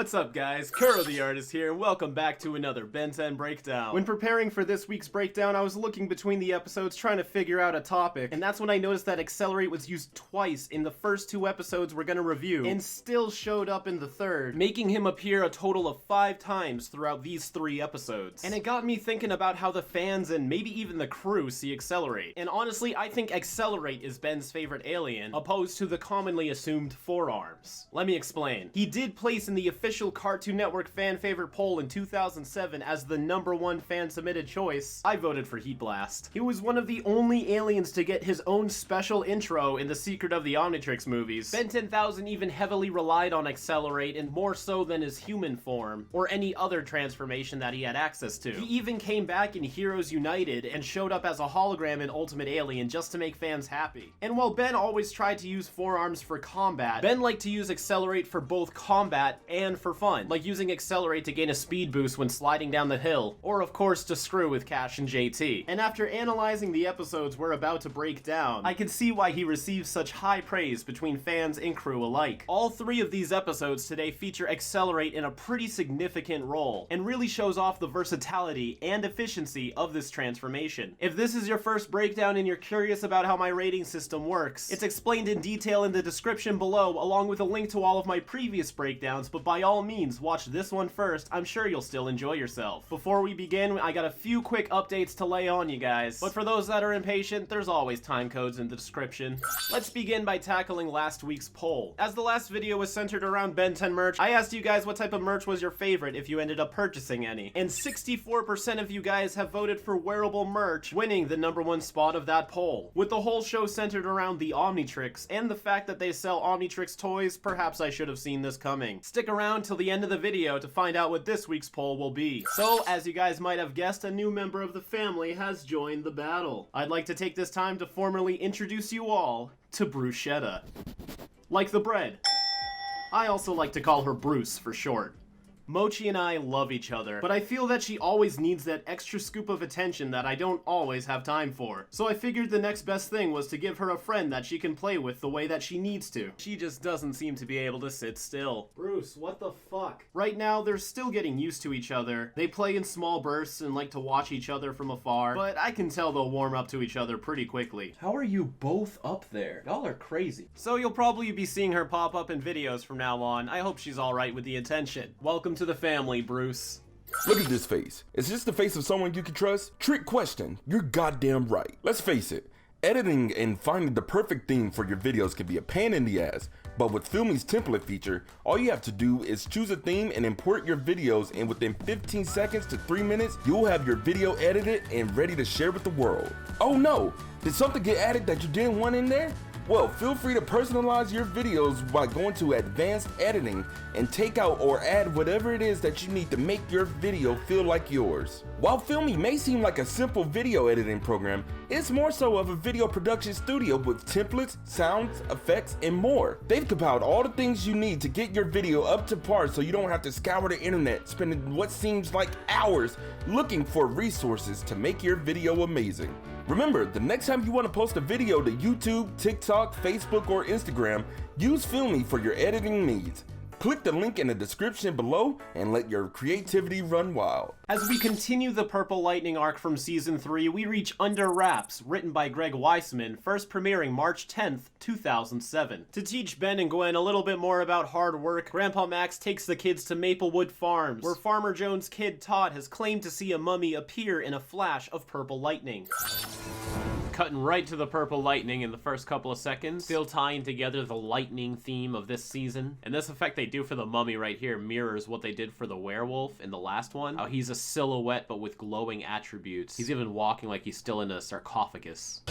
What's up guys, Kuro the Artist here, and welcome back to another Ben 10 Breakdown. When preparing for this week's breakdown, I was looking between the episodes trying to figure out a topic, and that's when I noticed that XLR8 was used twice in the first two episodes we're gonna review, and still showed up in the third, making him appear a total of 5 times throughout these 3 episodes. And it got me thinking about how the fans and maybe even the crew see XLR8. And honestly, I think XLR8 is Ben's favorite alien, opposed to the commonly assumed forearms. Let me explain. He did place in the official Cartoon Network fan favorite poll in 2007 as the #1 fan submitted choice. I voted for Heat Blast. He was one of the only aliens to get his own special intro in the Secret of the Omnitrix movies. Ben 10,000 even heavily relied on XLR8, and more so than his human form, or any other transformation that he had access to. He even came back in Heroes United and showed up as a hologram in Ultimate Alien just to make fans happy. And while Ben always tried to use forearms for combat, Ben liked to use XLR8 for both combat and for fun, like using XLR8 to gain a speed boost when sliding down the hill, or of course to screw with Cash and JT. And after analyzing the episodes we're about to break down, I can see why he receives such high praise between fans and crew alike. All 3 of these episodes today feature XLR8 in a pretty significant role, and really shows off the versatility and efficiency of this transformation. If this is your first breakdown and you're curious about how my rating system works, it's explained in detail in the description below, along with a link to all of my previous breakdowns, but by all means, watch this one first. I'm sure you'll still enjoy yourself. Before we begin, I got a few quick updates to lay on you guys, but for those that are impatient, there's always time codes in the description. Let's begin by tackling last week's poll. As the last video was centered around Ben 10 merch, I asked you guys what type of merch was your favorite if you ended up purchasing any, and 64% of you guys have voted for wearable merch, winning the #1 spot of that poll. With the whole show centered around the Omnitrix, and the fact that they sell Omnitrix toys, perhaps I should have seen this coming. Stick around till the end of the video to find out what this week's poll will be. So, as you guys might have guessed, a new member of the family has joined the battle. I'd like to take this time to formally introduce you all to Bruschetta. Like the bread. I also like to call her Bruce for short. Mochi and I love each other, but I feel that she always needs that extra scoop of attention that I don't always have time for. So I figured the next best thing was to give her a friend that she can play with the way that she needs to. She just doesn't seem to be able to sit still. Bruce, what the fuck? Right now, they're still getting used to each other. They play in small bursts and like to watch each other from afar, but I can tell they'll warm up to each other pretty quickly. How are you both up there? Y'all are crazy. So you'll probably be seeing her pop up in videos from now on. I hope she's alright with the attention. Welcome to the family, Bruce. Look at this face. Is this the face of someone you can trust? Trick question. You're goddamn right. Let's face it. Editing and finding the perfect theme for your videos can be a pain in the ass, but with Filmy's template feature, all you have to do is choose a theme and import your videos, and within 15 seconds to 3 minutes, you'll have your video edited and ready to share with the world. Oh no, did something get added that you didn't want in there? Well, feel free to personalize your videos by going to advanced editing and take out or add whatever it is that you need to make your video feel like yours. While Filmy may seem like a simple video editing program, it's more so of a video production studio with templates, sounds, effects, and more. They've compiled all the things you need to get your video up to par so you don't have to scour the internet, spending what seems like hours looking for resources to make your video amazing. Remember, the next time you want to post a video to YouTube, TikTok, Facebook, or Instagram, use Filmy for your editing needs. Click the link in the description below and let your creativity run wild. As we continue the Purple Lightning arc from Season 3, we reach Under Wraps, written by Greg Weisman, first premiering March 10th, 2007. To teach Ben and Gwen a little bit more about hard work, Grandpa Max takes the kids to Maplewood Farms, where Farmer Jones' kid Todd has claimed to see a mummy appear in a flash of purple lightning. Cutting right to the purple lightning in the first couple of seconds, still tying together the lightning theme of this season. And this effect they do for the mummy right here mirrors what they did for the werewolf in the last one. How he's a silhouette but with glowing attributes. He's even walking like he's still in a sarcophagus.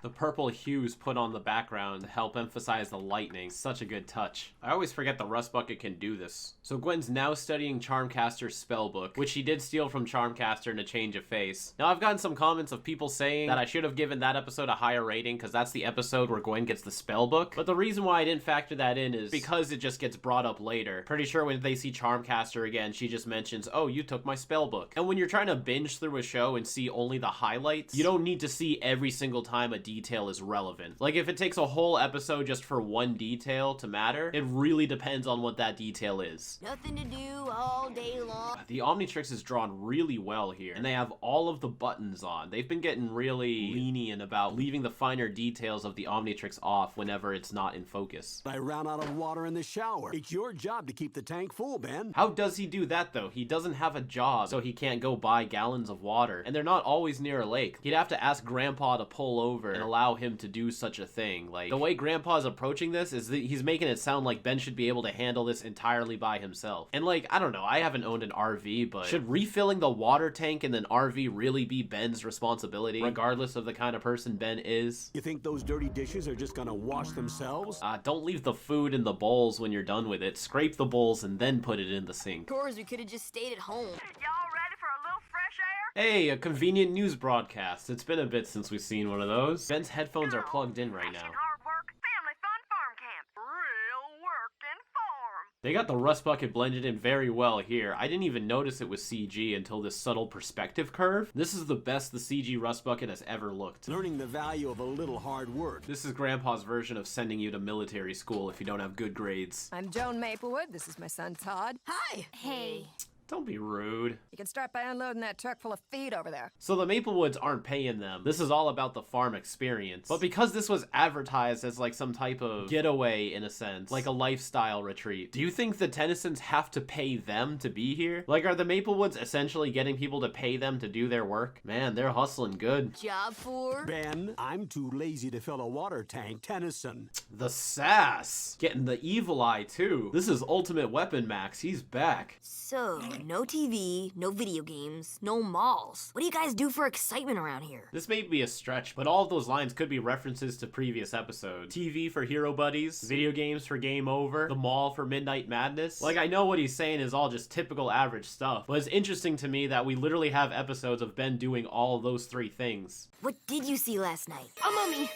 The purple hues put on the background to help emphasize the lightning. Such a good touch. I always forget the Rust Bucket can do this. So Gwen's now studying Charmcaster's spellbook, which she did steal from Charmcaster in A Change of Face. Now I've gotten some comments of people saying that I should have given that episode a higher rating because that's the episode where Gwen gets the spellbook. But the reason why I didn't factor that in is because it just gets brought up later. Pretty sure when they see Charmcaster again, she just mentions, oh, you took my spellbook. And when you're trying to binge through a show and see only the highlights, you don't need to see every single time a detail is relevant. Like, if it takes a whole episode just for one detail to matter, it really depends on what that detail is. Nothing to do all day long. The Omnitrix is drawn really well here, and they have all of the buttons on. They've been getting really lenient about leaving the finer details of the Omnitrix off whenever it's not in focus. I ran out of water in the shower. It's your job to keep the tank full, Ben. How does he do that, though? He doesn't have a job, so he can't go buy gallons of water, and they're not always near a lake. He'd have to ask Grandpa to pull over and allow him to do such a thing. Like, the way Grandpa's approaching this is that he's making it sound like Ben should be able to handle this entirely by himself. And like, I don't know, I haven't owned an RV, but should refilling the water tank in an RV really be Ben's responsibility, regardless of the kind of person Ben is? You think those dirty dishes are just gonna wash themselves? Don't leave the food in the bowls when you're done with it. Scrape the bowls and then put it in the sink. Chores, we could have just stayed at home. Y'all ready for a little fresh air? Hey, a convenient news broadcast. It's been a bit since we've seen one of those. Ben's headphones are plugged in right now. Hard work, family fun farm camp. Real work and farm. They got the rust bucket blended in very well here. I didn't even notice it was CG until this subtle perspective curve. This is the best the CG rust bucket has ever looked. Learning the value of a little hard work. This is Grandpa's version of sending you to military school if you don't have good grades. I'm Joan Maplewood. This is my son, Todd. Hi. Hey. Don't be rude. You can start by unloading that truck full of feed over there. So the Maplewoods aren't paying them. This is all about the farm experience. But because this was advertised as like some type of getaway in a sense, like a lifestyle retreat, do you think the Tennysons have to pay them to be here? Like, are the Maplewoods essentially getting people to pay them to do their work? Man, they're hustling good. Job for? Ben, I'm too lazy to fill a water tank. Tennyson. The sass. Getting the evil eye too. This is Ultimate Weapon Max. He's back. So, no TV, no video games, no malls. What do you guys do for excitement around here? This may be a stretch, but all of those lines could be references to previous episodes. TV for Hero Buddies, video games for Game Over, the mall for Midnight Madness. Like, I know what he's saying is all just typical average stuff, but it's interesting to me that we literally have episodes of Ben doing all those three things. What did you see last night? A mummy.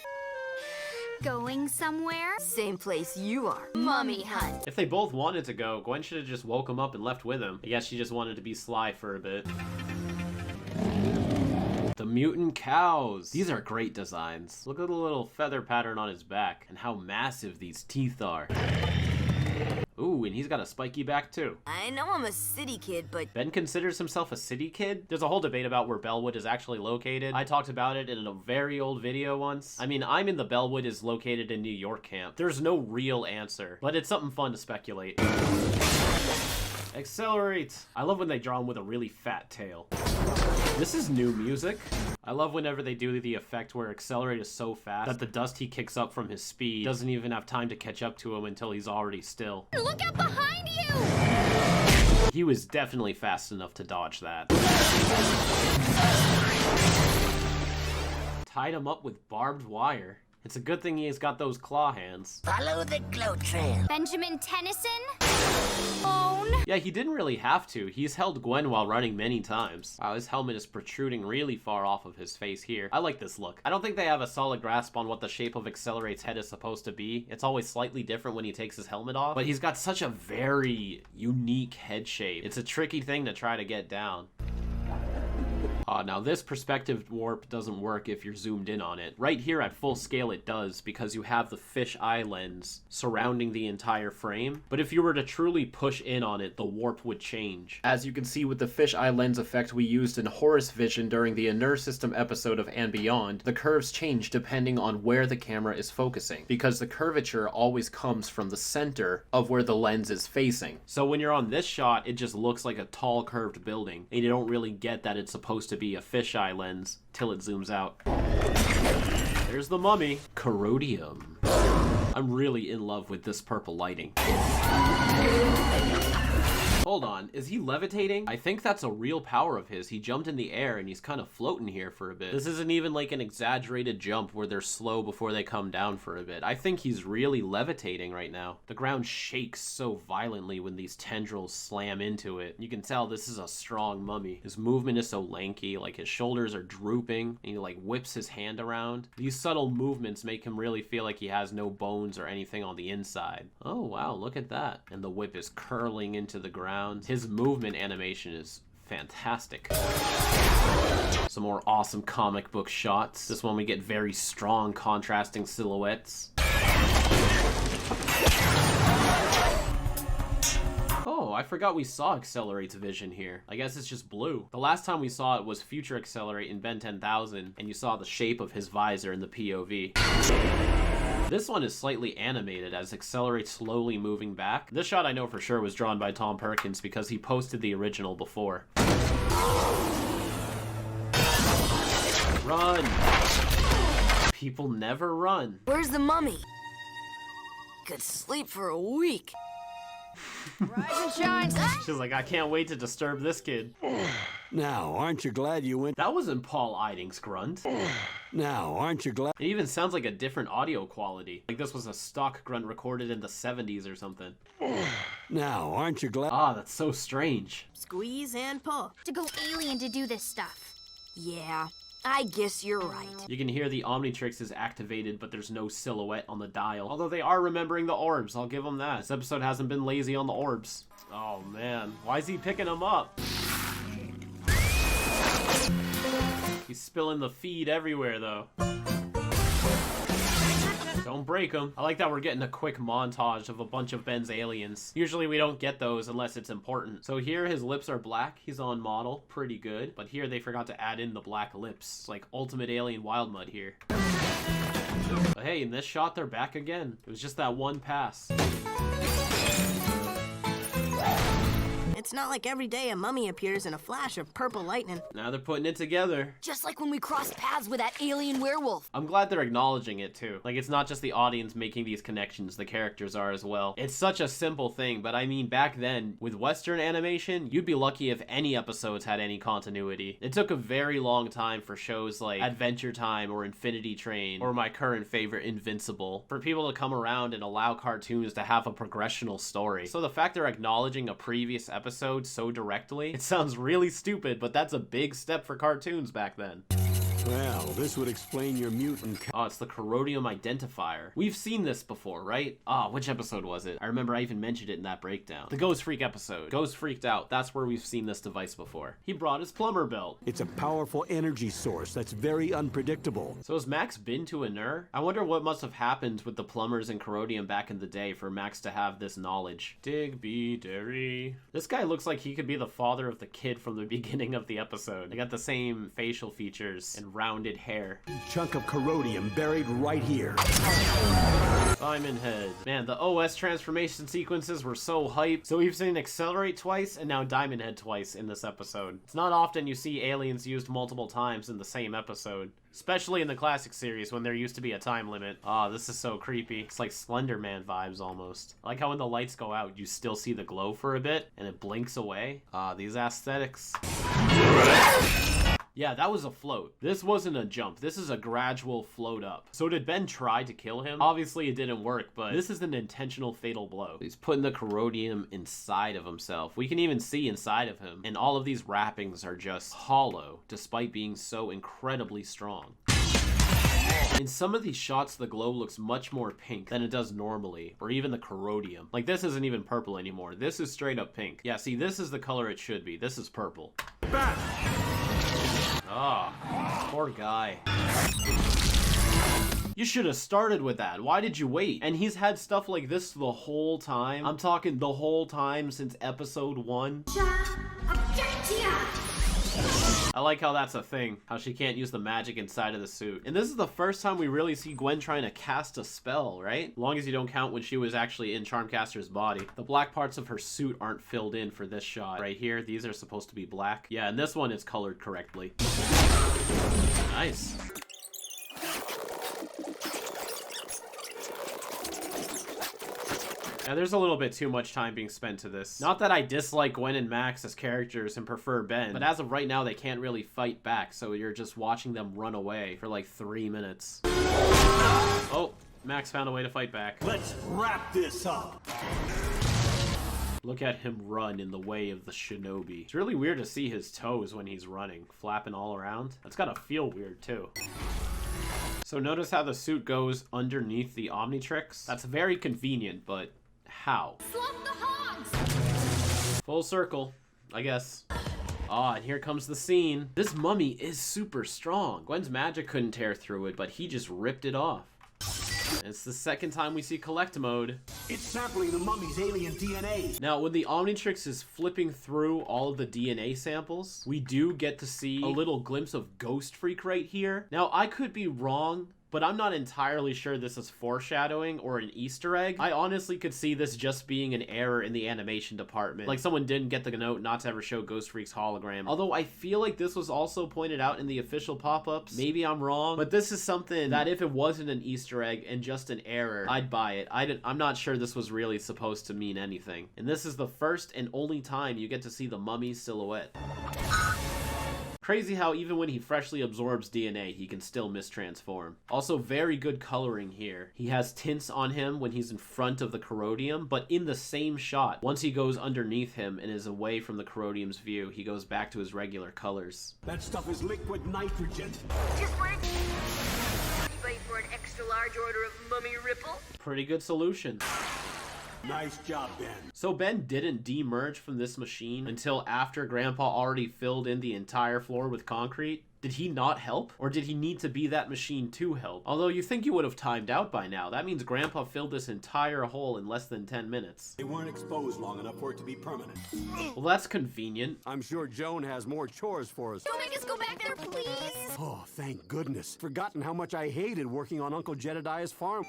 Going somewhere? Same place you are. Mummy hunt. If they both wanted to go, Gwen should have just woke him up and left with him. I guess she just wanted to be sly for a bit. The mutant cows. These are great designs. Look at the little feather pattern on his back and how massive these teeth are. Ooh, and he's got a spiky back too. I know I'm a city kid, but Ben considers himself a city kid? There's a whole debate about where Bellwood is actually located. I talked about it in a very old video once. I mean, I'm in the Bellwood is located in New York camp. There's no real answer, but it's something fun to speculate. Accelerate. I love when they draw him with a really fat tail. This is new music. I love whenever they do the effect where Accelerate is so fast that the dust he kicks up from his speed doesn't even have time to catch up to him until he's already still. Look out behind you! He was definitely fast enough to dodge that. Tied him up with barbed wire. It's a good thing he's got those claw hands. follow the glow trail. Benjamin Tennyson? Own? Yeah, he didn't really have to. He's held Gwen while running many times. Wow, his helmet is protruding really far off of his face here. I like this look. I don't think they have a solid grasp on what the shape of Accelerate's head is supposed to be. It's always slightly different when he takes his helmet off, but he's got such a very unique head shape. It's a tricky thing to try to get down. Now this perspective warp doesn't work if you're zoomed in on it. Right here at full scale it does because you have the fish eye lens surrounding the entire frame. But if you were to truly push in on it, the warp would change. As you can see with the fish eye lens effect we used in Horus Vision during the Inner System episode of And Beyond, the curves change depending on where the camera is focusing, because the curvature always comes from the center of where the lens is facing. So when you're on this shot, it just looks like a tall curved building, and you don't really get that it's supposed to be a fisheye lens till it zooms out. There's the mummy. Corrodium. I'm really in love with this purple lighting. Hold on, is he levitating? I think that's a real power of his. He jumped in the air and he's kind of floating here for a bit. This isn't even like an exaggerated jump where they're slow before they come down for a bit. I think he's really levitating right now. The ground shakes so violently when these tendrils slam into it. You can tell this is a strong mummy. His movement is so lanky, like his shoulders are drooping, and he like whips his hand around. These subtle movements make him really feel like he has no bones or anything on the inside. Oh wow, look at that. And the whip is curling into the ground. His movement animation is Fantastic. Some more awesome comic book shots. This one we get very strong contrasting silhouettes. Oh, I forgot we saw Accelerate's vision here. I guess it's just blue. The last time we saw it was Future Accelerate in Ben 10,000, and you saw the shape of his visor in the POV. This one is slightly animated as Accelerate's slowly moving back. This shot I know for sure was drawn by Tom Perkins because he posted the original before. Run! People never run. Where's the mummy? Could sleep for a week. Rise and shine. She's like, I can't wait to disturb this kid. Now, aren't you glad you went? That wasn't Paul Eiding's grunt. Now, aren't you glad? It even sounds like a different audio quality. Like this was a stock grunt recorded in the 70s or something. Now, aren't you glad? Ah, that's so strange. Squeeze and pull. To go alien to do this stuff. Yeah, I guess you're right. You can hear the Omnitrix is activated, but there's no silhouette on the dial. Although they are remembering the orbs, I'll give them that. This episode hasn't been lazy on the orbs. Oh man, why is he picking them up? He's spilling the feed everywhere though. Don't break them. I like that we're getting a quick montage of a bunch of Ben's aliens. Usually we don't get those unless it's important. So here his lips are black. He's on model. Pretty good. But here they forgot to add in the black lips. It's like Ultimate Alien Wild Mud here. But hey, in this shot they're back again. It was just that one pass. It's not like every day a mummy appears in a flash of purple lightning. Now they're putting it together. Just like when we crossed paths with that alien werewolf. I'm glad they're acknowledging it too. Like it's not just the audience making these connections, the characters are as well. It's such a simple thing, but I mean back then, with Western animation, you'd be lucky if any episodes had any continuity. It took a very long time for shows like Adventure Time or Infinity Train, or my current favorite, Invincible, for people to come around and allow cartoons to have a progressional story. So the fact they're acknowledging a previous episode so directly, it sounds really stupid, but that's a big step for cartoons back then. Well, this would explain your mutant. Oh, it's the corrodium identifier. We've seen this before, right? Ah, which episode was it? I remember I even mentioned it in that breakdown. The Ghost Freak episode. Ghost freaked out. That's where we've seen this device before. He brought his plumber belt. It's a powerful energy source that's very unpredictable. So has Max been to a Nur? I wonder what must have happened with the plumbers and corrodium back in the day for Max to have this knowledge. Digby Derry. This guy looks like he could be the father of the kid from the beginning of the episode. They got the same facial features and rounded hair. Chunk of corrodium buried right here. Diamond Head. Man, the OS transformation sequences were so hyped. So we've seen Accelerate twice and now Diamond Head twice in this episode. It's not often you see aliens used multiple times in the same episode. Especially in the classic series when there used to be a time limit. Ah, this is so creepy. It's like Slender Man vibes almost. I like how when the lights go out, you still see the glow for a bit and it blinks away. Ah, these aesthetics. Yeah, that was a float. This wasn't a jump. This is a gradual float up. So did Ben try to kill him? Obviously it didn't work, but this is an intentional fatal blow. He's putting the corrodium inside of himself. We can even see inside of him. And all of these wrappings are just hollow, despite being so incredibly strong. In some of these shots, the glow looks much more pink than it does normally, or even the corrodium. Like this isn't even purple anymore. This is straight up pink. Yeah, see, this is the color it should be. This is purple. Back! Ah, poor guy. You should have started with that. Why did you wait? And he's had stuff like this the whole time. I'm talking the whole time since episode 1. I like how that's a thing. How she can't use the magic inside of the suit. And this is the first time we really see Gwen trying to cast a spell, right? As long as you don't count when she was actually in Charmcaster's body. The black parts of her suit aren't filled in for this shot. Right here, these are supposed to be black. Yeah, and this one is colored correctly. Nice. Now, there's a little bit too much time being spent to this. Not that I dislike Gwen and Max as characters and prefer Ben, but as of right now, they can't really fight back, so you're just watching them run away for like 3 minutes. Oh, Max found a way to fight back. Let's wrap this up. Look at him run in the way of the shinobi. It's really weird to see his toes when he's running, flapping all around. That's gotta feel weird too. So notice how the suit goes underneath the Omnitrix? That's very convenient, but how? Slump the hogs! Full circle, I guess. Ah, and here comes the scene. This mummy is super strong. Gwen's magic couldn't tear through it, but he just ripped it off. And it's the second time we see collect mode. It's sampling the mummy's alien DNA. Now, when the Omnitrix is flipping through all of the DNA samples, we do get to see a little glimpse of Ghost Freak right here. Now, I could be wrong, but I'm not entirely sure this is foreshadowing or an Easter egg. I honestly could see this just being an error in the animation department. Like someone didn't get the note not to ever show Ghost Freak's hologram. Although I feel like this was also pointed out in the official pop-ups. Maybe I'm wrong, but this is something that if it wasn't an Easter egg and just an error, I'd buy it. I'm not sure this was really supposed to mean anything. And this is the first and only time you get to see the mummy's silhouette. Crazy how even when he freshly absorbs DNA, he can still mistransform. Also, very good coloring here. He has tints on him when he's in front of the corrodium, but in the same shot, once he goes underneath him and is away from the corrodium's view, he goes back to his regular colors. That stuff is liquid nitrogen. Just wait. Anybody for an extra large order of mummy ripple? Pretty good solution. Nice job, Ben. So Ben didn't de-merge from this machine until after Grandpa already filled in the entire floor with concrete? Did he not help? Or did he need to be that machine to help? Although you think you would have timed out by now. That means Grandpa filled this entire hole in less than 10 minutes. They weren't exposed long enough for it to be permanent. Well, that's convenient. I'm sure Joan has more chores for us. Don't make us go back there, please. Oh, thank goodness. Forgotten how much I hated working on Uncle Jedediah's farm.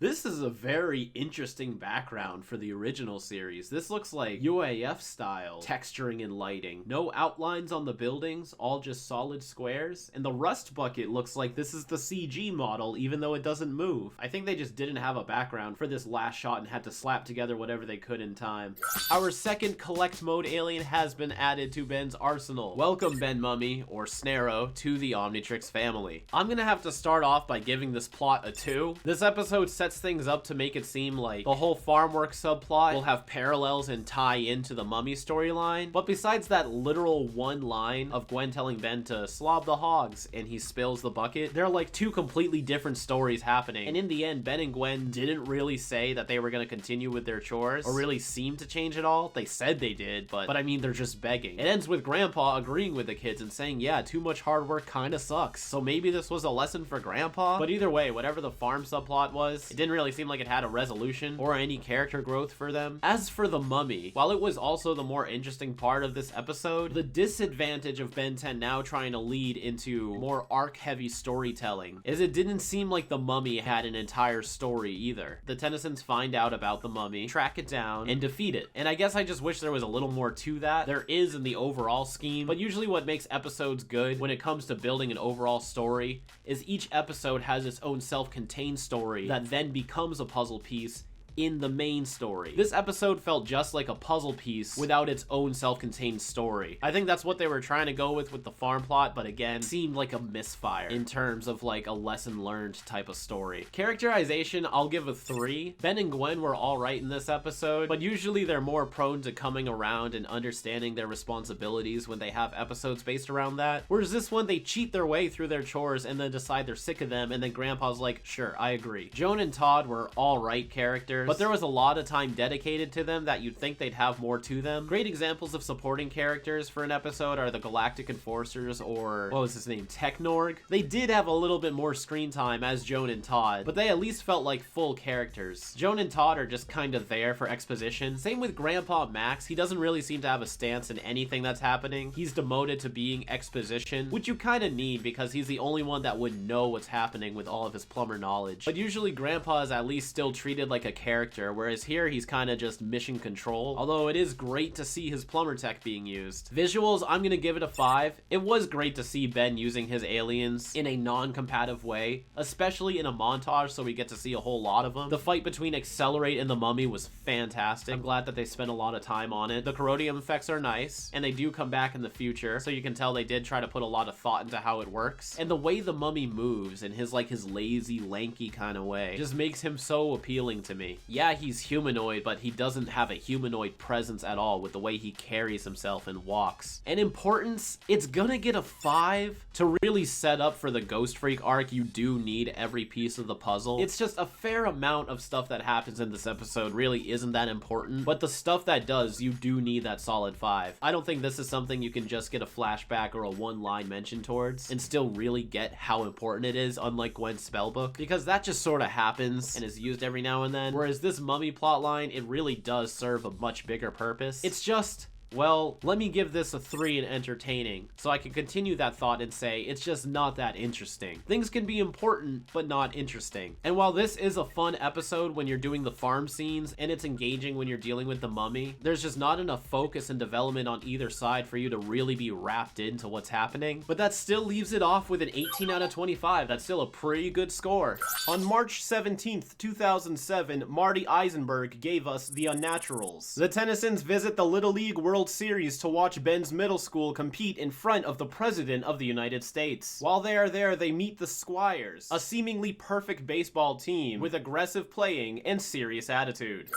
This is a very interesting background for the original series. This looks like UAF style texturing and lighting. No outlines on the buildings, all just solid squares. And the rust bucket looks like this is the CG model, even though it doesn't move. I think they just didn't have a background for this last shot and had to slap together whatever they could in time. Our second collect mode alien has been added to Ben's arsenal. Welcome, Ben Mummy, or snare-oh, to the Omnitrix family. I'm gonna have to start off by giving this plot a 2. This episode sets things up to make it seem like the whole farm work subplot will have parallels and tie into the mummy storyline. But besides that literal one line of Gwen telling Ben to slob the hogs and he spills the bucket, there are like 2 completely different stories happening. And in the end, Ben and Gwen didn't really say that they were going to continue with their chores or really seem to change at all. They said they did, but I mean, they're just begging. It ends with Grandpa agreeing with the kids and saying, yeah, too much hard work kind of sucks. So maybe this was a lesson for Grandpa? But either way, whatever the farm subplot was, it didn't really seem like it had a resolution or any character growth for them. As for the mummy, while it was also the more interesting part of this episode, the disadvantage of Ben 10 now trying to lead into more arc-heavy storytelling is it didn't seem like the mummy had an entire story either. The Tennysons find out about the mummy, track it down, and defeat it. And I guess I just wish there was a little more to that. There is in the overall scheme, but usually what makes episodes good when it comes to building an overall story is each episode has its own self-contained story that then becomes a puzzle piece in the main story. This episode felt just like a puzzle piece without its own self-contained story. I think that's what they were trying to go with the farm plot, but again, seemed like a misfire in terms of like a lesson learned type of story. Characterization, I'll give a 3. Ben and Gwen were all right in this episode, but usually they're more prone to coming around and understanding their responsibilities when they have episodes based around that. Whereas this one, they cheat their way through their chores and then decide they're sick of them, and then Grandpa's like, sure, I agree. Joan and Todd were all right characters, but there was a lot of time dedicated to them that you'd think they'd have more to them. Great examples of supporting characters for an episode are the Galactic Enforcers or, what was his name, Technorg. They did have a little bit more screen time as Joan and Todd, but they at least felt like full characters. Joan and Todd are just kind of there for exposition. Same with Grandpa Max. He doesn't really seem to have a stance in anything that's happening. He's demoted to being exposition, which you kind of need because he's the only one that would know what's happening with all of his plumber knowledge. But usually Grandpa is at least still treated like a character, whereas here he's kind of just mission control, although it is great to see his plumber tech being used. Visuals, I'm gonna give it a 5. It was great to see Ben using his aliens in a non-combative way, especially in a montage so we get to see a whole lot of them. The fight between XLR8 and the mummy was fantastic. I'm glad that they spent a lot of time on it. The corrodium effects are nice, and they do come back in the future, so you can tell they did try to put a lot of thought into how it works. And the way the mummy moves in his lazy, lanky kind of way just makes him so appealing to me. Yeah, he's humanoid, but he doesn't have a humanoid presence at all with the way he carries himself and walks. And importance, it's gonna get a 5. To really set up for the Ghost Freak arc, you do need every piece of the puzzle. It's just a fair amount of stuff that happens in this episode really isn't that important, but the stuff that does, you do need that solid 5. I don't think this is something you can just get a flashback or a one-line mention towards and still really get how important it is, unlike Gwen's spellbook, because that just sort of happens and is used every now and then, whereas this mummy plotline, it really does serve a much bigger purpose. It's just, well, let me give this a 3 in entertaining, so I can continue that thought and say it's just not that interesting. Things can be important, but not interesting. And while this is a fun episode when you're doing the farm scenes, and it's engaging when you're dealing with the mummy, there's just not enough focus and development on either side for you to really be wrapped into what's happening. But that still leaves it off with an 18 out of 25. That's still a pretty good score. On March 17th, 2007, Marty Eisenberg gave us The Unnaturals. The Tennysons visit the Little League World Series to watch Ben's middle school compete in front of the President of the United States. While they are there, they meet the Squires, a seemingly perfect baseball team with aggressive playing and serious attitude.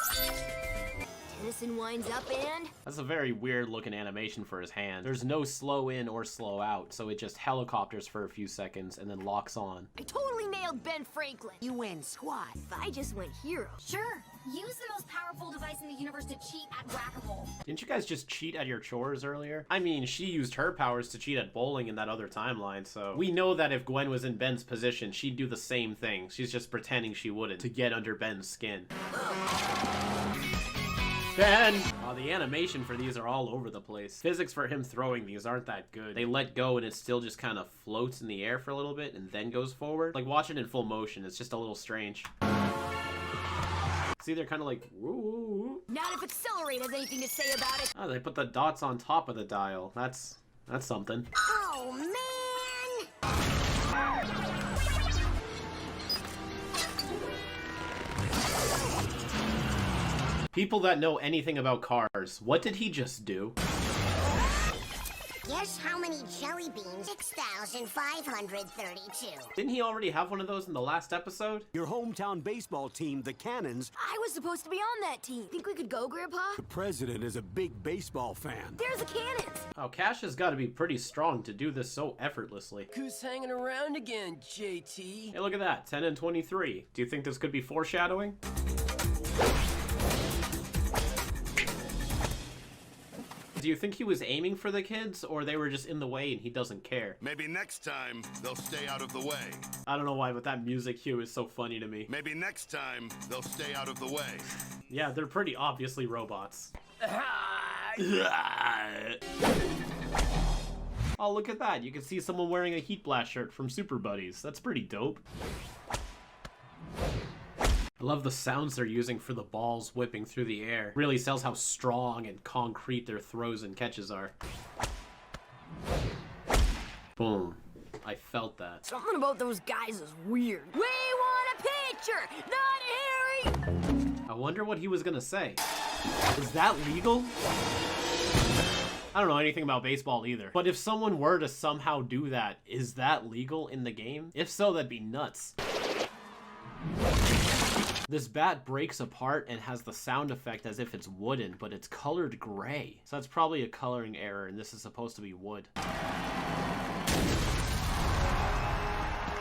Tennyson winds up and... That's a very weird looking animation for his hand. There's no slow in or slow out, so it just helicopters for a few seconds and then locks on. I totally nailed Ben Franklin. You win squat. I just went hero. Sure. Use the most powerful device in the universe to cheat at whack-a-mole. Didn't you guys just cheat at your chores earlier? I mean, she used her powers to cheat at bowling in that other timeline, so we know that if Gwen was in Ben's position, she'd do the same thing. She's just pretending she wouldn't to get under Ben's skin. Ben! Oh, the animation for these are all over the place. Physics for him throwing these aren't that good. They let go and it still just kind of floats in the air for a little bit and then goes forward. Like, watch it in full motion. It's just a little strange. See, they're kind of like, woo. Not if Accelerate has anything to say about it. Oh, they put the dots on top of the dial. That's something. Oh, man! People that know anything about cars, what did he just do? Guess how many jelly beans? 6,532. Didn't he already have one of those in the last episode? Your hometown baseball team, the Cannons, I was supposed to be on that team. Think we could go, Grandpa? the president is a big baseball fan. There's the Cannons. Oh, Cash has got to be pretty strong to do this so effortlessly. Who's hanging around again, JT? Hey, look at that, 10 and 23. Do you think this could be foreshadowing? Do you think he was aiming for the kids, or they were just in the way and he doesn't care? Maybe next time they'll stay out of the way. I don't know why, but that music cue is so funny to me. Maybe next time they'll stay out of the way. Yeah, they're pretty obviously robots. Oh, look at that. You can see someone wearing a Heat Blast shirt from Super Buddies. That's pretty dope. I love the sounds they're using for the balls whipping through the air. Really sells how strong and concrete their throws and catches are. Boom. I felt that. Something about those guys is weird. We want a picture, not Harry! I wonder what he was gonna say. Is that legal? I don't know anything about baseball either. But if someone were to somehow do that, is that legal in the game? If so, that'd be nuts. This bat breaks apart and has the sound effect as if it's wooden, but it's colored gray. So that's probably a coloring error, and this is supposed to be wood.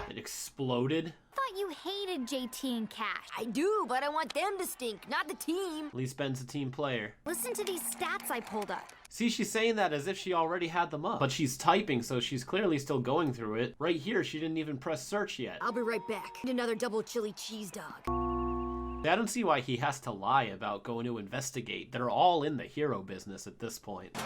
It exploded. Thought you hated JT and Cash. I do, but I want them to stink, not the team. At least Ben's a team player. Listen to these stats I pulled up. See, she's saying that as if she already had them up. But she's typing, so she's clearly still going through it. Right here, she didn't even press search yet. I'll be right back. Need another double chili cheese dog. I don't see why he has to lie about going to investigate. They're all in the hero business at this point.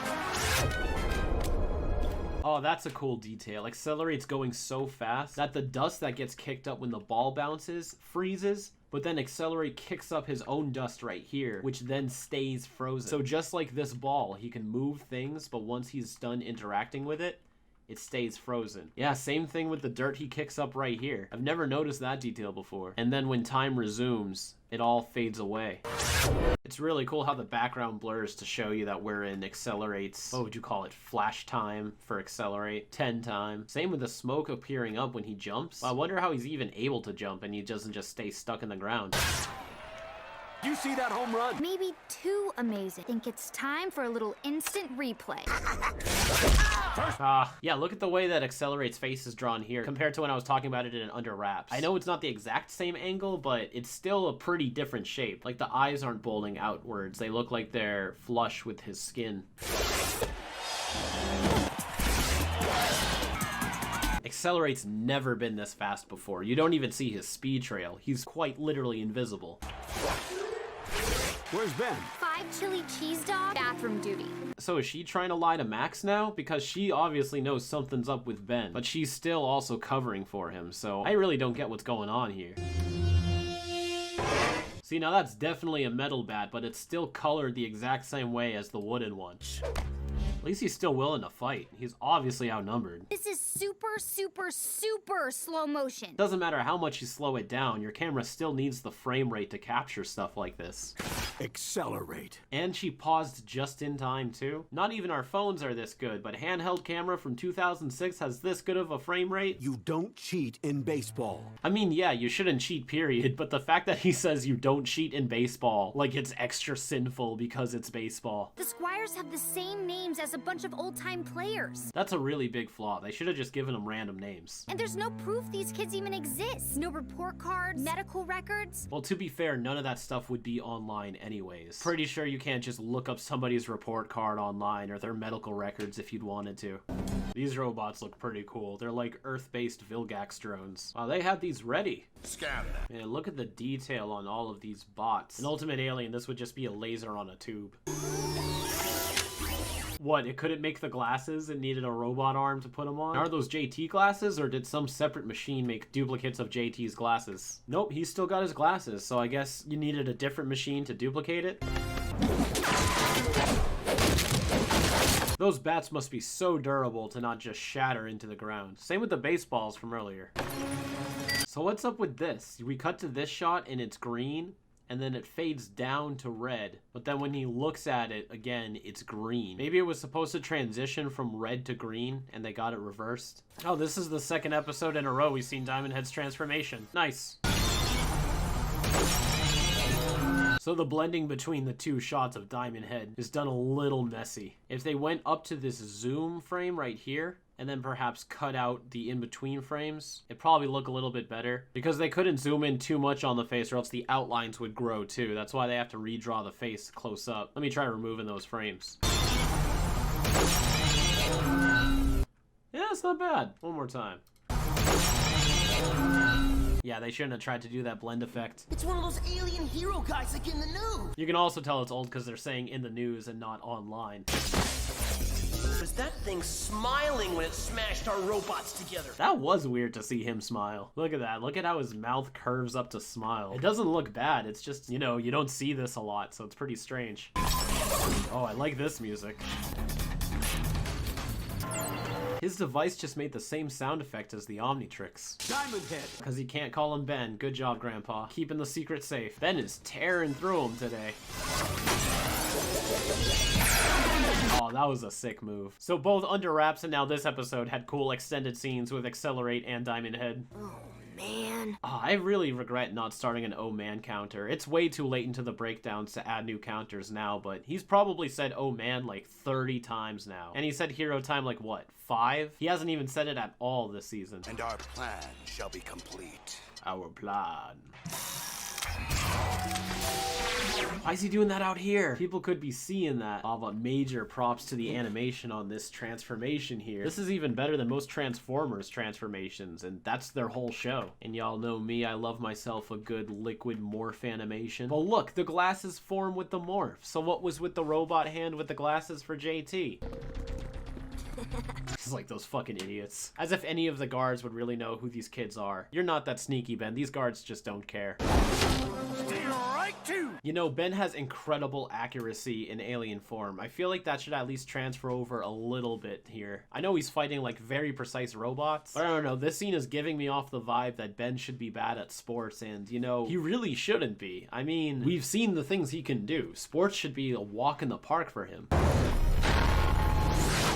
Oh, that's a cool detail. Accelerate's going so fast that the dust that gets kicked up when the ball bounces freezes, but then Accelerate kicks up his own dust right here, which then stays frozen. So just like this ball, he can move things, but once he's done interacting with it, it stays frozen. Yeah, same thing with the dirt he kicks up right here. I've never noticed that detail before. And then when time resumes, it all fades away. It's really cool how the background blurs to show you that we're in Accelerate's, what would you call it, flash time for Accelerate, 10 time. Same with the smoke appearing up when he jumps. I wonder how he's even able to jump and he doesn't just stay stuck in the ground. You see that home run? Maybe too amazing. Think it's time for a little instant replay. Yeah, look at the way that Accelerate's face is drawn here compared to when I was talking about it in Under Wraps. I know it's not the exact same angle, but it's still a pretty different shape. Like, the eyes aren't bulging outwards. They look like they're flush with his skin. Accelerate's never been this fast before. You don't even see his speed trail. He's quite literally invisible. Where's Ben? 5 chili cheese dog, bathroom duty. So is she trying to lie to Max now? Because she obviously knows something's up with Ben, but she's still also covering for him, so I really don't get what's going on here. See, now that's definitely a metal bat, but it's still colored the exact same way as the wooden one. At least he's still willing to fight. He's obviously outnumbered. This is super, super, super slow motion. Doesn't matter how much you slow it down, your camera still needs the frame rate to capture stuff like this. Accelerate. And she paused just in time too. Not even our phones are this good, but handheld camera from 2006 has this good of a frame rate. You don't cheat in baseball. I mean, yeah, you shouldn't cheat, period, but the fact that he says you don't cheat in baseball, like it's extra sinful because it's baseball. The Squires have the same names as a bunch of old-time players. That's a really big flaw. They should have just given them random names. And there's no proof these kids even exist. No report cards, medical records. Well, to be fair, none of that stuff would be online anyways. Pretty sure you can't just look up somebody's report card online or their medical records if you'd wanted to. These robots look pretty cool. They're like Earth-based Vilgax drones. Wow, they had these ready. Scan that. Man, look at the detail on all of these bots. In Ultimate Alien, this would just be a laser on a tube. What, it couldn't make the glasses? It needed a robot arm to put them on? Are those JT glasses, or did some separate machine make duplicates of JT's glasses? Nope, he's still got his glasses, so I guess you needed a different machine to duplicate it? Those bats must be so durable to not just shatter into the ground. Same with the baseballs from earlier. So what's up with this? We cut to this shot and it's green, and then it fades down to red. But then when he looks at it again, it's green. Maybe it was supposed to transition from red to green and they got it reversed. Oh, this is the second episode in a row we've seen Diamond Head's transformation. Nice. So the blending between the two shots of Diamond Head is done a little messy. If they went up to this zoom frame right here, and then perhaps cut out the in-between frames, it'd probably look a little bit better. Because they couldn't zoom in too much on the face or else the outlines would grow too. That's why they have to redraw the face close up. Let me try removing those frames. Yeah, it's not bad. One more time. Yeah, they shouldn't have tried to do that blend effect. It's one of those alien hero guys like in the news. You can also tell it's old because they're saying in the news and not online. Was that thing smiling when it smashed our robots together? That was weird to see him smile. Look at that. Look at how his mouth curves up to smile. It doesn't look bad. It's just, you know, you don't see this a lot, so it's pretty strange. Oh, I like this music. His device just made the same sound effect as the Omnitrix. Diamond Head. Because he can't call him Ben. Good job, Grandpa. Keeping the secret safe. Ben is tearing through him today. Oh, that was a sick move. So both Under Wraps and now this episode had cool extended scenes with Accelerate and Diamond Head. Oh, man. Oh, I really regret not starting an oh man counter. It's way too late into the breakdowns to add new counters now, but he's probably said oh man like 30 times now. And he said hero time like what, 5? He hasn't even said it at all this season. And our plan shall be complete. Our plan. Why is he doing that out here? People could be seeing that. Oh, but major props to the animation on this transformation here. This is even better than most Transformers transformations, and that's their whole show. And y'all know me, I love myself a good liquid morph animation. Well, look, the glasses form with the morph. So what was with the robot hand with the glasses for JT? It's like those fucking idiots. As if any of the guards would really know who these kids are. You're not that sneaky, Ben. These guards just don't care. You know, Ben has incredible accuracy in alien form. I feel like that should at least transfer over a little bit here. I know he's fighting like very precise robots, but I don't know, this scene is giving me off the vibe that Ben should be bad at sports, and you know, he really shouldn't be. I mean, we've seen the things he can do. Sports should be a walk in the park for him.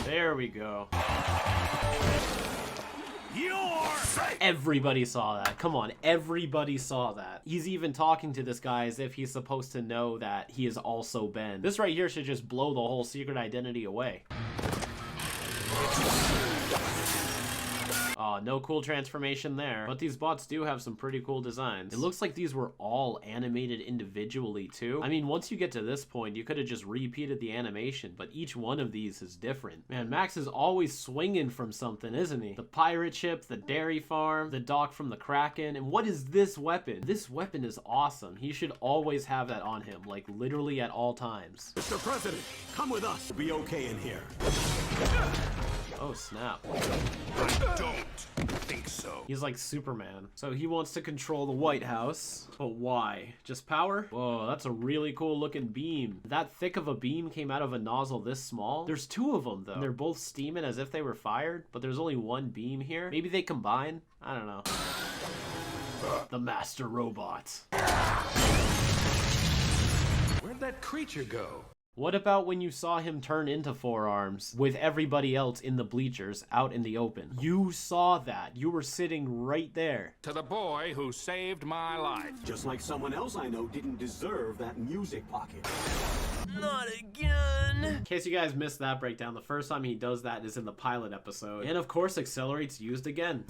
There we go. You're safe. Everybody saw that. Come on, everybody saw that. He's even talking to this guy as if he's supposed to know that he is also Ben. This right here should just blow the whole secret identity away. Aw, no cool transformation there. But these bots do have some pretty cool designs. It looks like these were all animated individually too. I mean, once you get to this point, you could have just repeated the animation, but each one of these is different. Man, Max is always swinging from something, isn't he? The pirate ship, the dairy farm, the dock from the Kraken, and what is this weapon? This weapon is awesome. He should always have that on him, like literally at all times. Mr. President, come with us. We'll be okay in here. Oh, snap. I don't think so. He's like Superman. So he wants to control the White House. But why? Just power? Whoa, that's a really cool looking beam. That thick of a beam came out of a nozzle this small? There's two of them though. They're both steaming as if they were fired, but there's only one beam here. Maybe they combine? I don't know. The Master Robot. Where'd that creature go? What about when you saw him turn into Four Arms with everybody else in the bleachers out in the open? You saw that. You were sitting right there. To the boy who saved my life. Just like someone else I know didn't deserve that music pocket. Not again. In case you guys missed that breakdown, the first time he does that is in the pilot episode. And of course, XLR8's used again.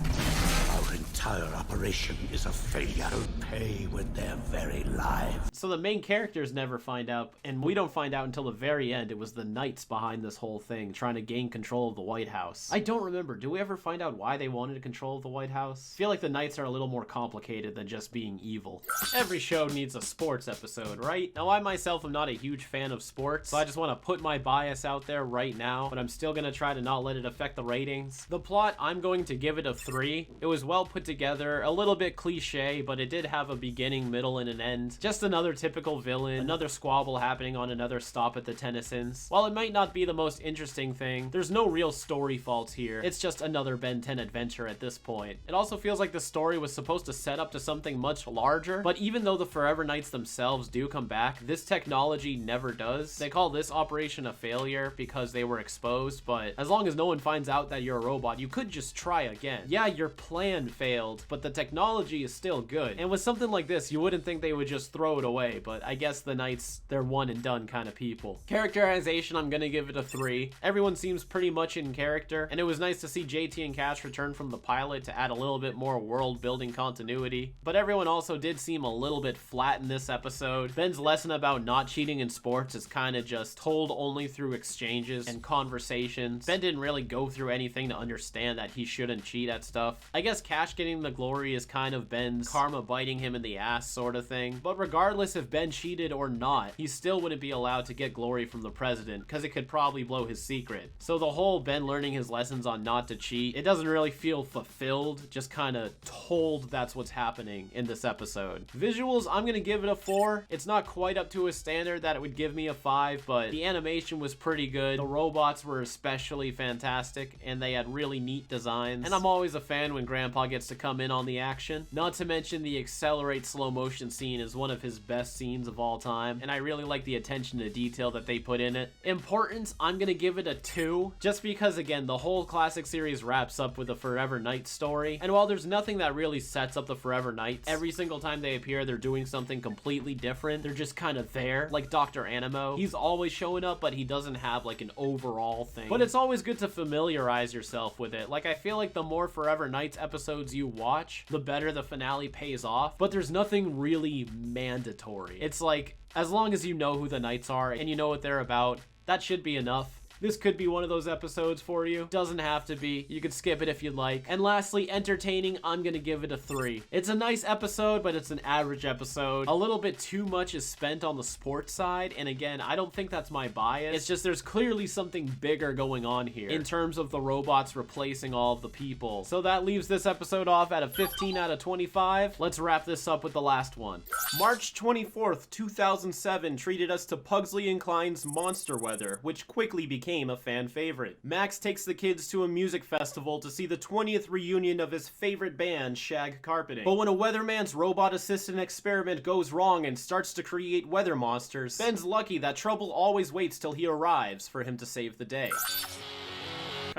Our entire operation is a failure to pay with their very lives. So the main characters never find out, and we don't find out until the very end. It was the Knights behind this whole thing, trying to gain control of the White House. I don't remember. Do we ever find out why they wanted control of the White House? I feel like the Knights are a little more complicated than just being evil. Every show needs a sports episode, right? Now, I myself am not a huge fan of sports, so I just want to put my bias out there right now, but I'm still going to try to not let it affect the ratings. The plot, I'm going to give it a 3. It was well put together, a little bit cliche, but it did have a beginning, middle, and an end. Just another typical villain, another squabble happening on another stop at the Tennysons. While it might not be the most interesting thing, there's no real story faults here. It's just another Ben 10 adventure at this point. It also feels like the story was supposed to set up to something much larger, but even though the Forever Knights themselves do come back, this technology never does. They call this operation a failure because they were exposed, but as long as no one finds out that you're a robot, you could just try again. Yeah, your plan failed, but the technology is still good. And with something like this, you wouldn't think they would just throw it away, but I guess the Knights, they're one and done kind of people. Characterization, I'm gonna give it a 3. Everyone seems pretty much in character, and it was nice to see JT and Cash return from the pilot to add a little bit more world building continuity, but everyone also did seem a little bit flat in this episode. Ben's lesson about not cheating in sports is kind of just told only through exchanges and conversations. Ben didn't really go through anything to understand that he shouldn't cheat at stuff. I guess Cash getting the glory is kind of Ben's karma biting him in the ass sort of thing, but regardless if Ben cheated or not, he still wouldn't be allowed to get glory from the president because it could probably blow his secret. So the whole Ben learning his lessons on not to cheat, it doesn't really feel fulfilled, just kind of told that's what's happening in this episode. Visuals, I'm gonna give it a 4. It's not quite up to a standard that it would give me a 5, but the animation was pretty good. The robots were especially fantastic, and they had really neat designs, and I'm always a fan when Grandpa gets to come in on the action. Not to mention the XLR8 slow motion scene is one of his best scenes of all time, and I really like the attention to detail that they put in it. Importance, I'm gonna give it a 2, just because again, the whole classic series wraps up with a Forever Knights story, and while there's nothing that really sets up the Forever Knights, every single time they appear, they're doing something completely different. They're just kind of there, like Dr. Animo. He's always showing up, but he doesn't have like an overall thing. But it's always good to familiarize yourself with it. Like, I feel like the more Forever Knights episodes you watch, the better the finale pays off, but there's nothing really mandatory. It's like, as long as you know who the Knights are and you know what they're about, that should be enough. This could be one of those episodes for you. Doesn't have to be. You could skip it if you'd like. And lastly, entertaining, I'm gonna give it a 3. It's a nice episode, but it's an average episode. A little bit too much is spent on the sports side, and again, I don't think that's my bias. It's just there's clearly something bigger going on here in terms of the robots replacing all of the people. So that leaves this episode off at a 15 out of 25. Let's wrap this up with the last one. March 24th, 2007 treated us to Pugsley and Klein's Monster Weather, which quickly became a fan favorite. Max takes the kids to a music festival to see the 20th reunion of his favorite band, Shag Carpeting. But when a weatherman's robot assistant experiment goes wrong and starts to create weather monsters, Ben's lucky that trouble always waits till he arrives for him to save the day.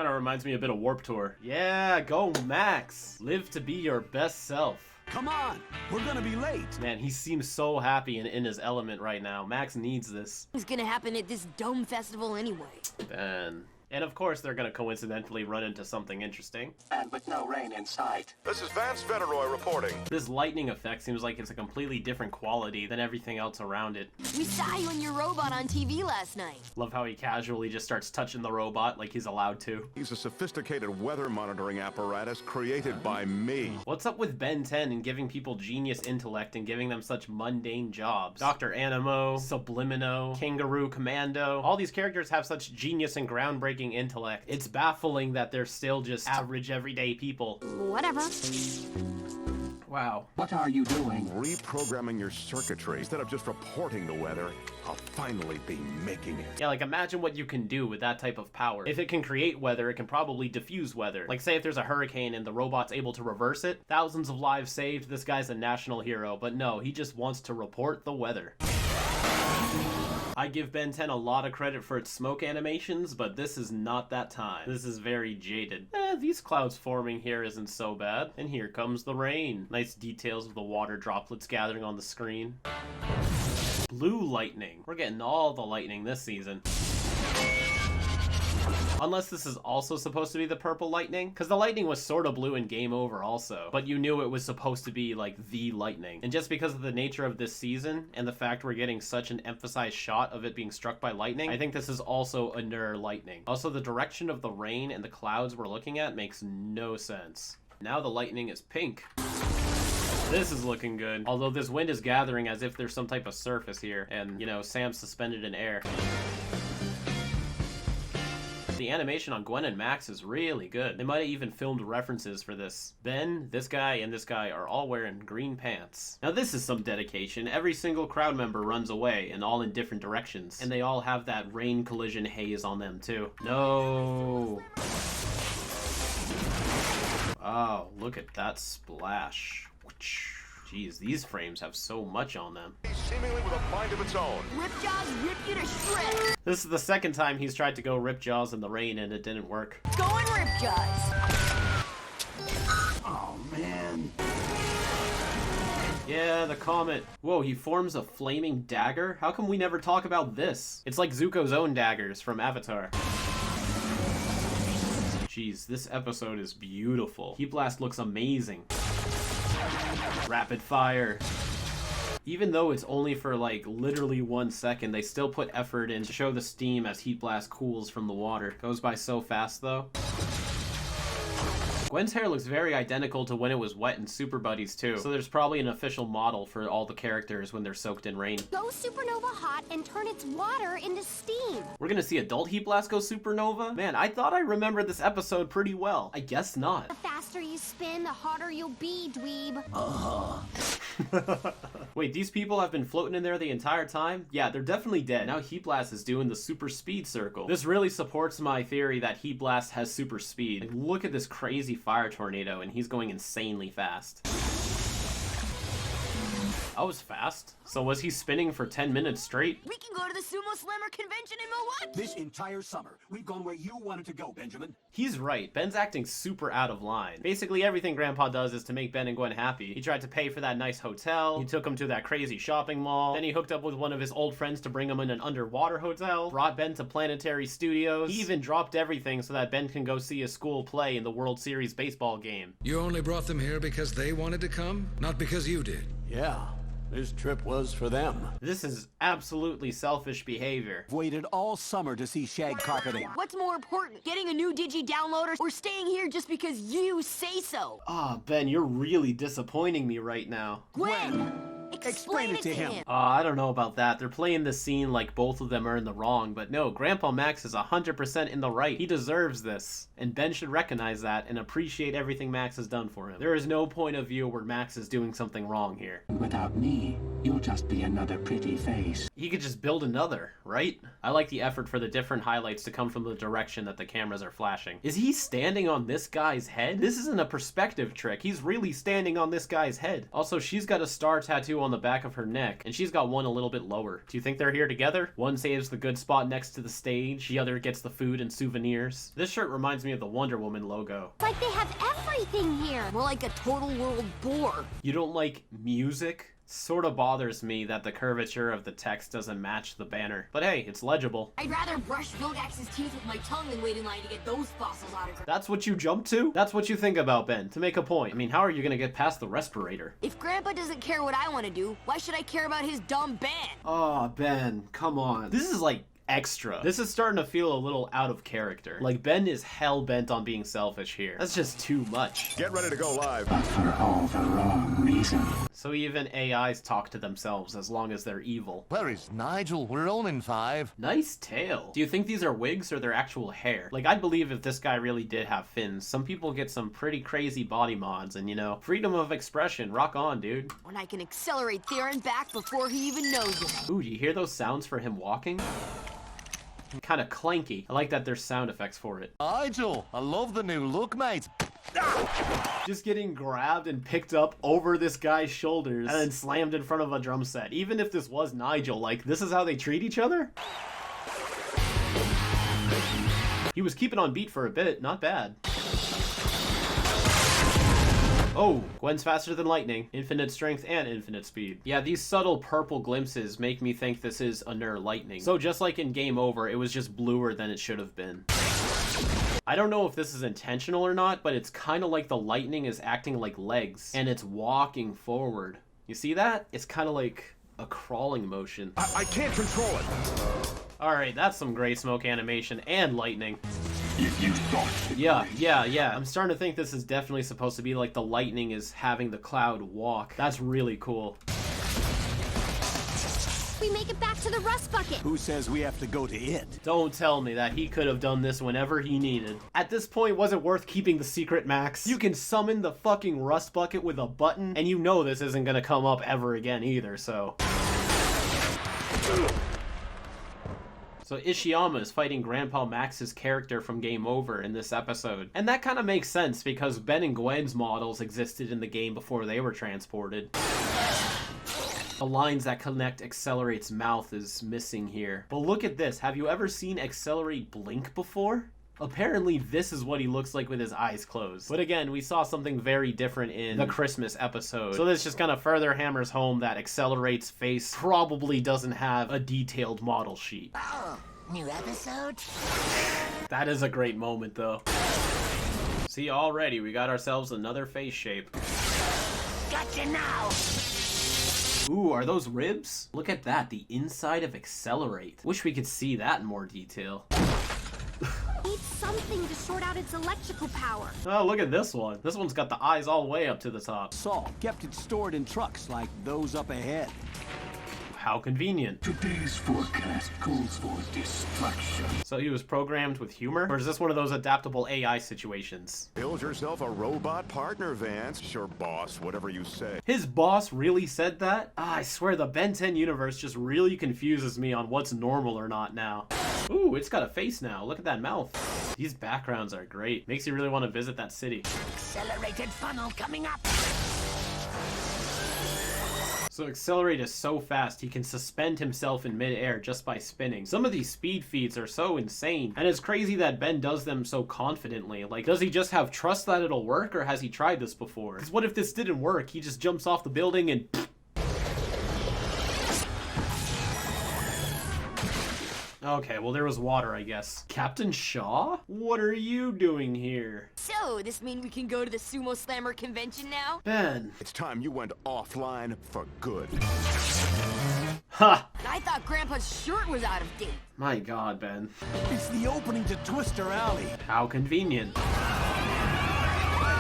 Kind of reminds me a bit of Warped Tour. Yeah, go Max. Live to be your best self. Come on, we're gonna be late. Man, he seems so happy and in his element right now. Max needs this. It's gonna happen at this dome festival anyway. Ben. And of course, they're gonna coincidentally run into something interesting. And with no rain in sight. This is Vance Federoy reporting. This lightning effect seems like it's a completely different quality than everything else around it. We saw you and your robot on TV last night. Love how he casually just starts touching the robot like he's allowed to. He's a sophisticated weather monitoring apparatus created by me. What's up with Ben 10 and giving people genius intellect and giving them such mundane jobs? Dr. Animo, Sublimino, Kangaroo Commando, all these characters have such genius and groundbreaking intellect. It's baffling that they're still just average everyday people. Whatever. Wow. What are you doing? Reprogramming your circuitry. Instead of just reporting the weather, I'll finally be making it. Yeah, like imagine what you can do with that type of power. If it can create weather, it can probably diffuse weather. Like say if there's a hurricane and the robot's able to reverse it, thousands of lives saved, this guy's a national hero. But no, he just wants to report the weather. I give Ben 10 a lot of credit for its smoke animations, but this is not that time. This is very jaded. These clouds forming here isn't so bad. And here comes the rain. Nice details of the water droplets gathering on the screen. Blue lightning. We're getting all the lightning this season. Unless this is also supposed to be the purple lightning, because the lightning was sort of blue in Game Over also, but you knew it was supposed to be like the lightning. And just because of the nature of this season and the fact we're getting such an emphasized shot of it being struck by lightning, I think this is also a Nur lightning. Also, the direction of the rain and the clouds we're looking at makes no sense. Now the lightning is pink. This is looking good. Although this wind is gathering as if there's some type of surface here, and you know, Sam's suspended in air. The animation on Gwen and Max is really good. They might have even filmed references for this. Ben, this guy, and this guy are all wearing green pants. Now this is some dedication. Every single crowd member runs away, and all in different directions. And they all have that rain collision haze on them too. No. Oh, look at that splash. Jeez, these frames have so much on them. Seemingly with a mind of its own. Ripjaws rip you to shreds. This is the second time he's tried to go Ripjaws in the rain and it didn't work. Going Ripjaws. Oh, man. Yeah, the comet. Whoa, he forms a flaming dagger? How come we never talk about this? It's like Zuko's own daggers from Avatar. Jeez, this episode is beautiful. Heat Blast looks amazing. Rapid fire. Even though it's only for like literally 1 second, they still put effort in to show the steam as Heat Blast cools from the water. Goes by so fast though. Gwen's hair looks very identical to when it was wet in Super Buddies too, so there's probably an official model for all the characters when they're soaked in rain. Go supernova hot and turn its water into steam. We're gonna see adult Heat Blast go supernova? Man, I thought I remembered this episode pretty well. I guess not. The faster you spin, the hotter you'll be, dweeb. Wait, these people have been floating in there the entire time? Yeah, they're definitely dead. Now Heat Blast is doing the super speed circle. This really supports my theory that Heat Blast has super speed. Like, look at this crazy fire tornado and he's going insanely fast. That was fast. So was he spinning for 10 minutes straight? We can go to the Sumo Slammer convention in Milwaukee. This entire summer, we've gone where you wanted to go, Benjamin. He's right. Ben's acting super out of line. Basically, everything Grandpa does is to make Ben and Gwen happy. He tried to pay for that nice hotel. He took him to that crazy shopping mall. Then he hooked up with one of his old friends to bring him in an underwater hotel. Brought Ben to Planetary Studios. He even dropped everything so that Ben can go see his school play in the World Series baseball game. You only brought them here because they wanted to come? Not because you did? Yeah. This trip was for them. This is absolutely selfish behavior. Waited all summer to see shag carpeting. What's more important, getting a new Digi downloader or staying here just because you say so? Ah, Ben, you're really disappointing me right now. Gwen! Explain it to him. I don't know about that. They're playing the scene like both of them are in the wrong, but no, Grandpa Max is 100% in the right. He deserves this, and Ben should recognize that and appreciate everything Max has done for him. There is no point of view where Max is doing something wrong here. Without me, you'll just be another pretty face. He could just build another, right? I like the effort for the different highlights to come from the direction that the cameras are flashing. Is he standing on this guy's head? This isn't a perspective trick. He's really standing on this guy's head. Also, she's got a star tattoo tattoo on the back of her neck, and she's got one a little bit lower. Do you think they're here together? One saves the good spot next to the stage, the other gets the food and souvenirs. This shirt reminds me of the Wonder Woman logo. It's like they have everything here. More like a total world bore. You don't like music? Sorta bothers me that the curvature of the text doesn't match the banner. But hey, it's legible. I'd rather brush Vilgax's teeth with my tongue than wait in line to get those fossils autographed. That's what you jump to? That's what you think about, Ben, to make a point. I mean, how are you gonna get past the respirator? If Grandpa doesn't care what I want to do, why should I care about his dumb band? Oh, Ben, come on. This is like extra. This is starting to feel a little out of character. Like, Ben is hell-bent on being selfish here. That's just too much. Get ready to go live. But for all the wrong reasons. So even AIs talk to themselves as long as they're evil. Where is Nigel? We're on in 5. Nice tail. Do you think these are wigs or their actual hair? Like, I'd believe if this guy really did have fins. Some people get some pretty crazy body mods and, you know, freedom of expression. Rock on, dude. When I can accelerate Theron back before he even knows it. Ooh, do you hear those sounds for him walking? Kind of clanky. I like that there's sound effects for it. Nigel, I love the new look, mate. Just getting grabbed and picked up over this guy's shoulders and then slammed in front of a drum set. Even if this was Nigel, like, this is how they treat each other? He was keeping on beat for a bit, not bad. Oh, Gwen's faster than lightning, infinite strength and infinite speed. Yeah, these subtle purple glimpses make me think this is Unnaturals lightning. So just like in Game Over, it was just bluer than it should have been. I don't know if this is intentional or not, but it's kind of like the lightning is acting like legs, and it's walking forward. You see that? It's kind of like a crawling motion. I can't control it. Alright, that's some great smoke animation and lightning. If you thought... Yeah. I'm starting to think this is definitely supposed to be like the lightning is having the cloud walk. That's really cool. We make it back to the rust bucket. Who says we have to go to it? Don't tell me that he could have done this whenever he needed. At this point, was it worth keeping the secret, Max? You can summon the fucking rust bucket with a button, and you know this isn't gonna come up ever again either, so... So Ishiyama is fighting Grandpa Max's character from Game Over in this episode. And that kind of makes sense because Ben and Gwen's models existed in the game before they were transported. The lines that connect Accelerate's mouth is missing here. But look at this, have you ever seen Accelerate blink before? Apparently this is what he looks like with his eyes closed. But again, we saw something very different in the Christmas episode. So this just kind of further hammers home that Accelerate's face probably doesn't have a detailed model sheet. Oh, new episode? That is a great moment though. See, already we got ourselves another face shape. Gotcha now! Ooh, are those ribs? Look at that, the inside of Accelerate. Wish we could see that in more detail. Needs something to sort out its electrical power. Oh, look at this one. This one's got the eyes all the way up to the top. Saul kept it stored in trucks like those up ahead. How convenient. Today's forecast calls for destruction. So he was programmed with humor? Or is this one of those adaptable AI situations? Build yourself a robot partner, Vance. Sure, boss, whatever you say. His boss really said that? Ah, I swear the Ben 10 universe just really confuses me on what's normal or not now. Ooh, it's got a face now. Look at that mouth. These backgrounds are great. Makes you really want to visit that city. Accelerated funnel coming up! So Accelerate is so fast, he can suspend himself in midair just by spinning. Some of these speed feats are so insane, and it's crazy that Ben does them so confidently. Like, does he just have trust that it'll work, or has he tried this before? Because what if this didn't work? He just jumps off the building and... Okay, well there was water, I guess. Captain Shaw? What are you doing here? So, this mean we can go to the Sumo Slammer convention now? Ben. It's time you went offline for good. Ha! I thought Grandpa's shirt was out of date. My god, Ben. It's the opening to Twister Alley. How convenient.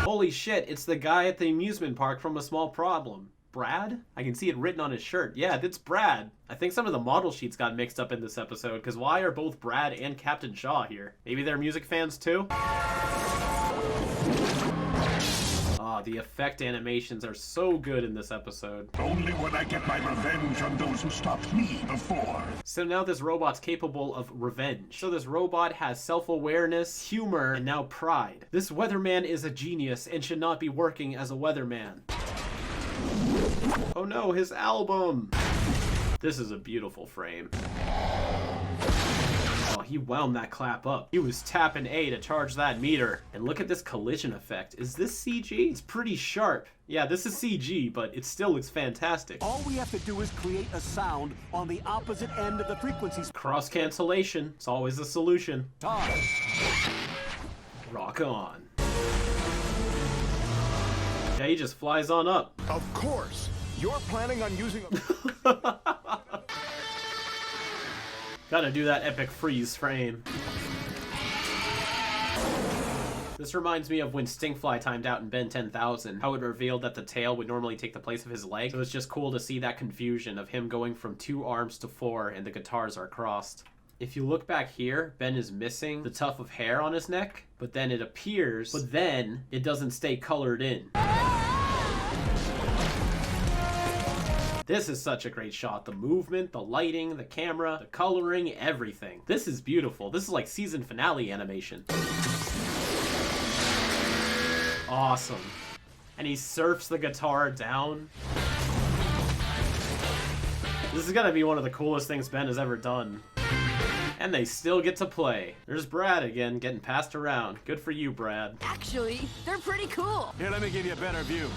Holy shit, it's the guy at the amusement park from A Small Problem. Brad? I can see it written on his shirt. Yeah, that's Brad. I think some of the model sheets got mixed up in this episode, because why are both Brad and Captain Shaw here? Maybe they're music fans too? Ah, the effect animations are so good in this episode. Only when I get my revenge on those who stopped me before. So now this robot's capable of revenge. So this robot has self-awareness, humor, and now pride. This weatherman is a genius and should not be working as a weatherman. Oh no, his album! This is a beautiful frame. Oh, he wound that clap up. He was tapping A to charge that meter. And look at this collision effect. Is this CG? It's pretty sharp. Yeah, this is CG, but it still looks fantastic. All we have to do is create a sound on the opposite end of the frequencies. Cross cancellation. It's always the solution. Time. Rock on. Yeah, he just flies on up. Of course. You're planning on using Gotta do that epic freeze frame. This reminds me of when Stinkfly timed out in Ben 10,000, how it revealed that the tail would normally take the place of his leg. So it's just cool to see that confusion of him going from 2 arms to 4 and the guitars are crossed. If you look back here, Ben is missing the tuft of hair on his neck, but then it appears, but then it doesn't stay colored in. This is such a great shot. The movement, the lighting, the camera, the coloring, everything. This is beautiful. This is like season finale animation. Awesome. And he surfs the guitar down. This is gonna be one of the coolest things Ben has ever done. And they still get to play. There's Brad again, getting passed around. Good for you, Brad. Actually, they're pretty cool. Here, let me give you a better view.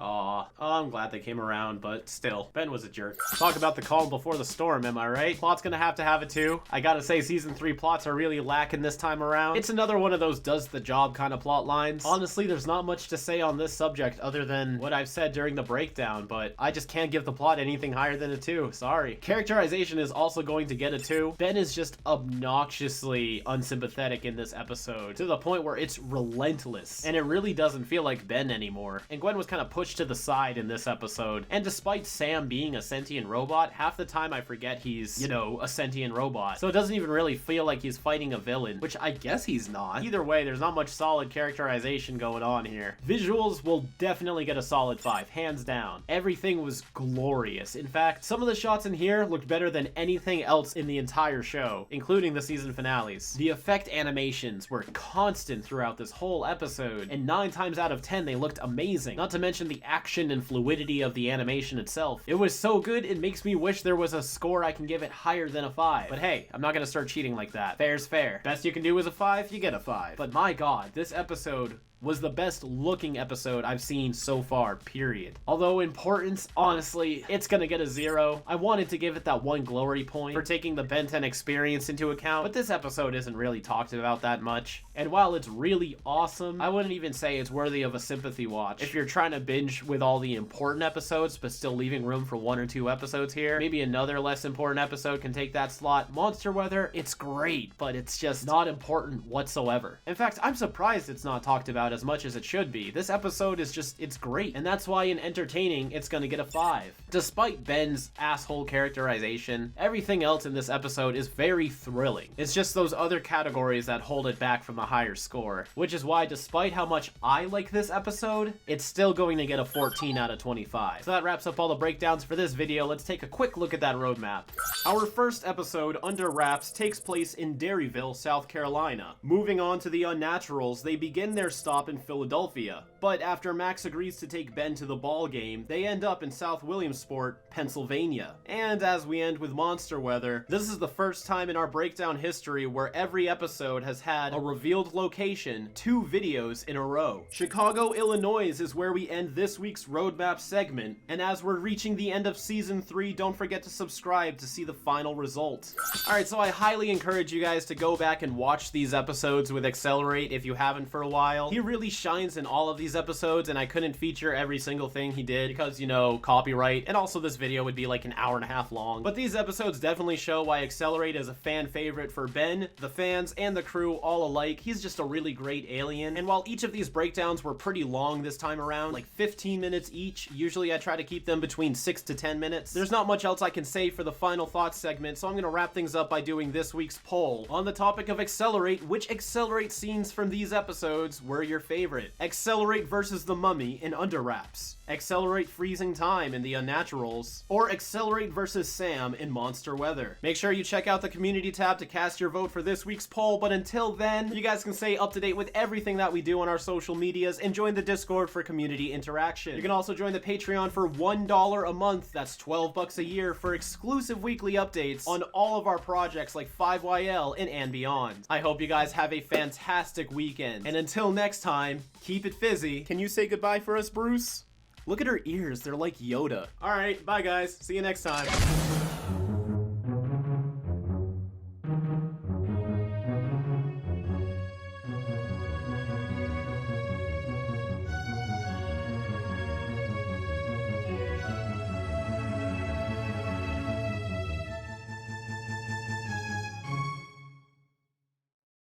Aw, I'm glad they came around, but still, Ben was a jerk. Talk about the calm before the storm, am I right? Plot's gonna have to have it too. I gotta say, season 3 plots are really lacking this time around. It's another one of those does the job kind of plot lines. Honestly, there's not much to say on this subject other than what I've said during the breakdown, but I just can't give the plot anything higher than a 2, sorry. Characterization is also going to get a 2. Ben is just obnoxiously unsympathetic in this episode, to the point where it's relentless, and it really doesn't feel like Ben anymore. And Gwen was kind of pushed to the side in this episode. And despite Sam being a sentient robot, half the time I forget he's, you know, a sentient robot. So it doesn't even really feel like he's fighting a villain, which I guess he's not. Either way, there's not much solid characterization going on here. Visuals will definitely get a solid 5, hands down. Everything was glorious. In fact, some of the shots in here looked better than anything else in the entire show, including the season finales. The effect animations were constant throughout this whole episode, and 9 times out of 10 they looked amazing. Not to mention the action and fluidity of the animation itself. It was so good, it makes me wish there was a score I can give it higher than a 5. But hey, I'm not gonna start cheating like that. Fair's fair. Best you can do is a 5, you get a 5. But my god, this episode was the best looking episode I've seen so far, period. Although importance, honestly, it's gonna get a 0. I wanted to give it that 1 glory point for taking the Ben 10 experience into account, but this episode isn't really talked about that much. And while it's really awesome, I wouldn't even say it's worthy of a sympathy watch. If you're trying to binge with all the important episodes, but still leaving room for 1 or 2 episodes here, maybe another less important episode can take that slot. Monster Weather, it's great, but it's just not important whatsoever. In fact, I'm surprised it's not talked about as much as it should be. This episode is just, it's great, and that's why in entertaining, it's gonna get a 5. Despite Ben's asshole characterization, everything else in this episode is very thrilling. It's just those other categories that hold it back from a higher score, which is why despite how much I like this episode, it's still going to get a 14 out of 25. So that wraps up all the breakdowns for this video. Let's take a quick look at that roadmap. Our first episode, Under Wraps, takes place in Derryville, South Carolina. Moving on to the Unnaturals, they begin their stop in Philadelphia. But after Max agrees to take Ben to the ball game, they end up in South Williamsport, Pennsylvania. And as we end with Monster Weather, this is the first time in our breakdown history where every episode has had a revealed location 2 videos in a row. Chicago, Illinois is where we end this week's roadmap segment, and as we're reaching the end of season 3, don't forget to subscribe to see the final result. Alright, so I highly encourage you guys to go back and watch these episodes with XLR8 if you haven't for a while. He really shines in all of these episodes, and I couldn't feature every single thing he did because, you know, copyright, and also this video would be like an hour and a half long. But these episodes definitely show why XLR8 is a fan favorite for Ben, the fans, and the crew all alike. He's just a really great alien, and while each of these breakdowns were pretty long this time around, like 15 minutes each, usually I try to keep them between 6 to 10 minutes, there's not much else I can say for the final thoughts segment, so I'm gonna wrap things up by doing this week's poll. On the topic of XLR8, which XLR8 scenes from these episodes were your your favorite. Accelerate versus the Mummy in Under Wraps. Accelerate freezing time in the Unnaturals. Or Accelerate versus Sam in Monster Weather. Make sure you check out the community tab to cast your vote for this week's poll, but until then, you guys can stay up to date with everything that we do on our social medias and join the Discord for community interaction. You can also join the Patreon for $1 a month, that's $12 a year, for exclusive weekly updates on all of our projects like 5YL and beyond. I hope you guys have a fantastic weekend, and until next time, keep it fizzy. Can you say goodbye for us, Bruce? Look at her ears, they're like Yoda. Alright, bye guys, see you next time.